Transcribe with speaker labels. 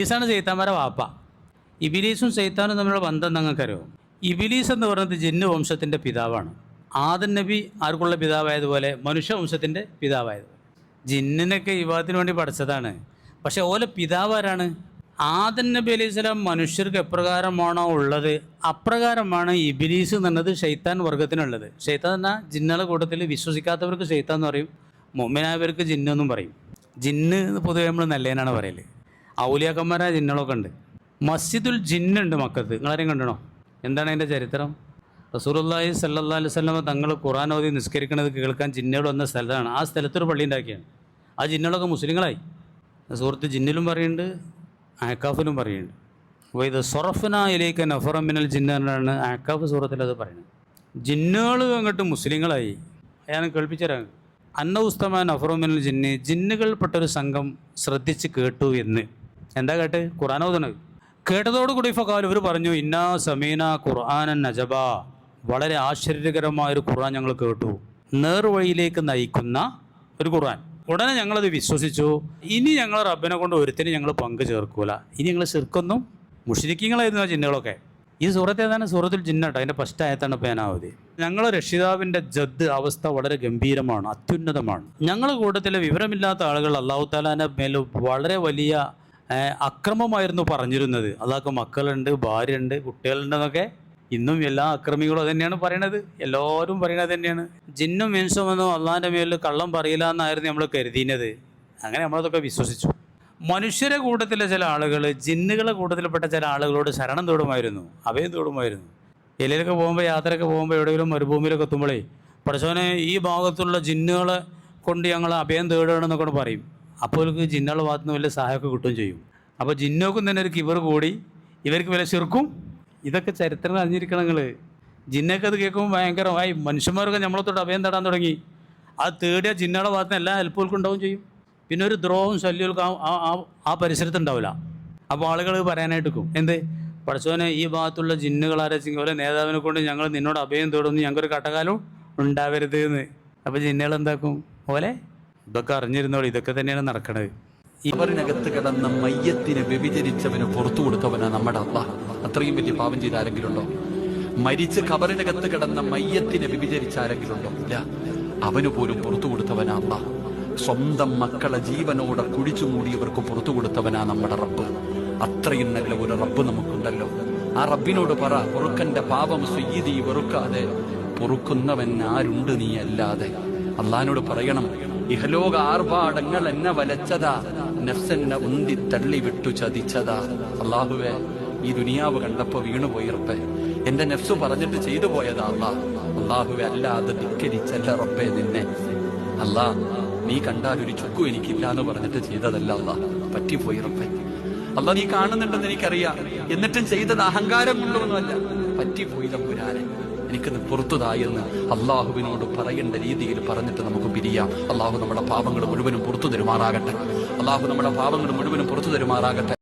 Speaker 1: ഇബിലീസാണ് ശൈത്താന്മാരെ വാപ്പ. ഇബിലീസും ശൈത്താനും തമ്മിലുള്ള ബന്ധം നിങ്ങൾക്കറിയോ? ഇബിലീസ് എന്ന് പറയുന്നത് ജിന്ന് വംശത്തിൻ്റെ പിതാവാണ്. ആദം നബി ആർക്കുള്ള പിതാവായതുപോലെ മനുഷ്യവംശത്തിൻ്റെ പിതാവായതുപോലെ. ജിന്നിനൊക്കെ വിവാഹത്തിന് വേണ്ടി പഠിച്ചതാണ്. പക്ഷേ ഓലെ പിതാവാരാണ്? ആദം നബി അലൈഹി സ്വലാം മനുഷ്യർക്ക് എപ്രകാരമാണോ ഉള്ളത് അപ്രകാരമാണ് ഇബിലീസ് എന്നുള്ളത് ഷെയ്ത്താൻ വർഗത്തിനുള്ളത്. ഷെയ്ത്താൻ എന്നാൽ ജിന്നുകളുടെ കൂട്ടത്തിൽ വിശ്വസിക്കാത്തവർക്ക് ഷെയ്ത്താൻ എന്ന് പറയും, മുഅ്മിനായവർക്ക് ജിന്നെന്നും പറയും. ജിന്ന് പൊതുവെ നമ്മൾ നല്ലതിനാണ് പറയൽ. ഔലിയാക്കന്മാരായ ജിന്നുകളൊക്കെ ഉണ്ട്. മസ്ജിദുൽ ജിന്നുണ്ട് മക്കത്ത്. നിങ്ങളാരെയും കണ്ടണോ? എന്താണ് അതിൻ്റെ ചരിത്രം? റസൂലുള്ളാഹി സ്വല്ലല്ലാഹു അലൈഹി വസല്ലം തങ്ങൾ ഖുർആൻ ഓതി നിസ്കരിക്കുന്നത് കേൾക്കാൻ ജിന്നുകൾ വന്ന സ്ഥലത്താണ്. ആ സ്ഥലത്തൊരു പള്ളി ഉണ്ടാക്കിയാണ്. ആ ജിന്നുകളൊക്കെ മുസ്ലിങ്ങളായി. സൂറത്ത് ജിന്നിലും പറയുന്നുണ്ട്, ആക്കാഫിലും പറയുന്നുണ്ട്. വൈദ സൊറഫ്ന ഇലൈക നഫറ മിനൽ ജിന്ന് എന്നാണ് ആക്കാഫ് സൂറത്തിൽ അത് പറയുന്നത്. ജിന്നുകൾ അങ്ങോട്ട് മുസ്ലിങ്ങളായി. അയാൾ കേൾപ്പിച്ചുതരാം. അന്ന ഉസ്തമാൻ നഫറു മിനൽ ജിന്ന്, ജിന്നുകൾപ്പെട്ടൊരു സംഘം ശ്രദ്ധിച്ച് കേട്ടു എന്ന്. എന്താ കേട്ട്? ഖുർആൻ ഓതുന്നത്. കേട്ടതോടുകൂടി ഫഖാലു, ഇവർ പറഞ്ഞു, ഇന്നാ സമീന ഖുർആനൻ നജബ, വളരെ ആശ്ചര്യകരമായൊരു ഖുർആൻ ഞങ്ങൾ കേട്ടു, നേർവഴിയിലേക്ക് നയിക്കുന്ന ഒരു ഖുർആൻ. ഉടനെ ഞങ്ങളത് വിശ്വസിച്ചു. ഇനി ഞങ്ങൾ റബ്ബിനെ കൊണ്ട് ഒരുത്തിന് ഞങ്ങൾ പങ്കു ചേർക്കൂല. ഇനി ഞങ്ങൾ ശിർക്കൊന്നും, മുശ്രിക്കീങ്ങളായിരുന്നു ആ ജിന്നുകളൊക്കെ. ഈ സൂറത്ത് ഏതാണ്? സൂറത്തുൽ ജിന്നാട്ടോ. അതിൻ്റെ ഫസ്റ്റ് ആയത്താണ് പേനാവധി. ഞങ്ങളുടെ രക്ഷിതാവിൻ്റെ ജദ് അവസ്ഥ വളരെ ഗംഭീരമാണ്, അത്യുന്നതമാണ്. ഞങ്ങളുടെ കൂട്ടത്തിലെ വിവരമില്ലാത്ത ആളുകൾ അല്ലാഹു തആലാന്റെ മേൽ വളരെ വലിയ അക്രമമായിരുന്നു പറഞ്ഞിരുന്നത്. അള്ളാഹ്ക്ക് മക്കളുണ്ട്, ഭാര്യയുണ്ട്, കുട്ടികളുണ്ടെന്നൊക്കെ. ഇന്നും എല്ലാ അക്രമികളും അതുതന്നെയാണ് പറയണത്. എല്ലാവരും പറയണത് തന്നെയാണ്. ജിന്നും ഇൻസുമെന്നും അള്ളാഹിൻ്റെ മേലിൽ കള്ളം പറയില്ല എന്നായിരുന്നു നമ്മൾ കരുതിയത്. അങ്ങനെ നമ്മളതൊക്കെ വിശ്വസിച്ചു. മനുഷ്യരെ കൂട്ടത്തിലെ ചില ആളുകൾ ജിന്നുകളെ കൂട്ടത്തിൽപ്പെട്ട ചില ആളുകളോട് ശരണം തേടുമായിരുന്നു, അഭയം തേടുമായിരുന്നു. എലിയിലൊക്കെ പോകുമ്പോൾ, യാത്രയൊക്കെ പോകുമ്പോൾ, എവിടെയെങ്കിലും മരുഭൂമിയിലൊക്കെ എത്തുമ്പോഴേ, പഠിച്ചവനെ ഈ ഭാഗത്തുള്ള ജിന്നുകളെ കൊണ്ട് ഞങ്ങൾ അഭയം തേടുകയാണെന്നൊക്കെ പറയും. അപ്പോൾ ഇവർക്ക് ജിന്നുകളുടെ ഭാഗത്ത് നിന്ന് വലിയ സഹായമൊക്കെ കിട്ടുകയും ചെയ്യും. അപ്പോൾ ജിന്നോക്കും തന്നെ ഒരു കിവർ കൂടി ഇവർക്ക് വില ശിർക്കും. ഇതൊക്കെ ചരിത്രം അറിഞ്ഞിരിക്കണം നിങ്ങൾ. ജിന്നൊക്കെ അത് കേൾക്കുമ്പോൾ ഭയങ്കരമായി മനുഷ്യന്മാരൊക്കെ നമ്മളത്തോട്ട് അഭയം തേടാൻ തുടങ്ങി. അത് തേടിയ ജിന്നുകളുടെ ഭാഗത്ത് നിന്ന് എല്ലാ ഹെൽപ്പുകൾക്കും ഉണ്ടാവും ചെയ്യും. പിന്നെ ഒരു ദ്രോഹവും ശല്യമൊക്കെ ആ പരിസരത്തുണ്ടാവില്ല. അപ്പോൾ ആളുകൾ പറയാനായിട്ട് നിൽക്കും, എന്ത് പഠിച്ചവനെ ഈ ഭാഗത്തുള്ള ജിന്നുകളാരെച്ചെങ്കിൽ ഓരോ നേതാവിനെ കൊണ്ട് ഞങ്ങൾ നിന്നോട് അഭയം തേടുന്നു, ഞങ്ങൾക്കൊരു കട്ടകാലം ഉണ്ടാവരുത് എന്ന്. അപ്പോൾ ജിന്നുകൾ എന്താക്കും? പോലെ ഇതൊക്കെ അറിഞ്ഞിരുന്നോളൂ, ഇതൊക്കെ തന്നെയാണ് നടക്കണത്.
Speaker 2: ഇവരിനകത്ത് കിടന്ന മയ്യത്തിനെ വ്യഭിചരിച്ചവന് പുറത്തു കൊടുത്തവനാ നമ്മുടെ അല്ലാഹ്. അത്രയും വലിയ പാപം ചെയ്ത ആരെങ്കിലും ഉണ്ടോ? മരിച്ച് ഖബറിനകത്ത് കിടന്ന മയ്യത്തിനെ വ്യഭിചരിച്ച ആരെങ്കിലും ഉണ്ടോ? ഇല്ല. അവന് പോലും പുറത്തു കൊടുത്തവനാ അല്ലാഹ്. സ്വന്തം മക്കളെ ജീവനോടെ കുഴിച്ചു മൂടിയവർക്ക് പുറത്തു കൊടുത്തവനാ നമ്മുടെ റബ്ബ്. അത്രയും നല്ല ഒരു റബ്ബ് നമുക്കുണ്ടല്ലോ. ആ റബ്ബിനോട് പറ, പൊറുക്കന്റെ പാപം സ്വയ്യീതി വെറുക്കാതെ പൊറുക്കുന്നവൻ ആരുണ്ട് നീ അല്ലാതെ. അള്ളാഹിനോട് പറയണം, ഇഹലോക ആർഭാടങ്ങൾ എന്നെ വലച്ചതാ, നഫ്സെന്നെ ഉന്തി തള്ളി വിട്ടു ചതിച്ചതാ. അള്ളാഹുവേ, ഈ ദുനിയാവ് കണ്ടപ്പോ വീണുപോയി റബ്ബേ, എന്റെ നഫ്സ് പറഞ്ഞിട്ട് ചെയ്തു പോയതാ അള്ളാഹ്. അള്ളാഹുവെ, അല്ലാതെ ധിക്കരിച്ചല്ല റബ്ബേ നിന്നെ. അല്ലാ, നീ കണ്ടാൽ ഒരു ചുക്കും എനിക്കില്ല എന്ന് പറഞ്ഞിട്ട് ചെയ്തതല്ല അള്ളാഹ്, പറ്റിപ്പോയി റബ്ബേ. അള്ളാഹ് നീ കാണുന്നുണ്ടെന്ന് എനിക്കറിയാം, എന്നിട്ടും ചെയ്തത് അഹങ്കാരം കൊണ്ടൊന്നുമല്ല, പറ്റിപ്പോയി തമ്പുരാനെ, എനിക്കൊന്ന് പുറത്തുതായെന്ന് അള്ളാഹുവിനോട് പറയേണ്ട രീതിയിൽ പറഞ്ഞിട്ട് നമുക്ക് പിരിയാം. അള്ളാഹു നമ്മുടെ പാപങ്ങൾ മുഴുവനും പുറത്തു തരുമാറാകട്ടെ. അള്ളാഹു നമ്മുടെ പാപങ്ങൾ മുഴുവനും പുറത്തു തരുമാറാകട്ടെ.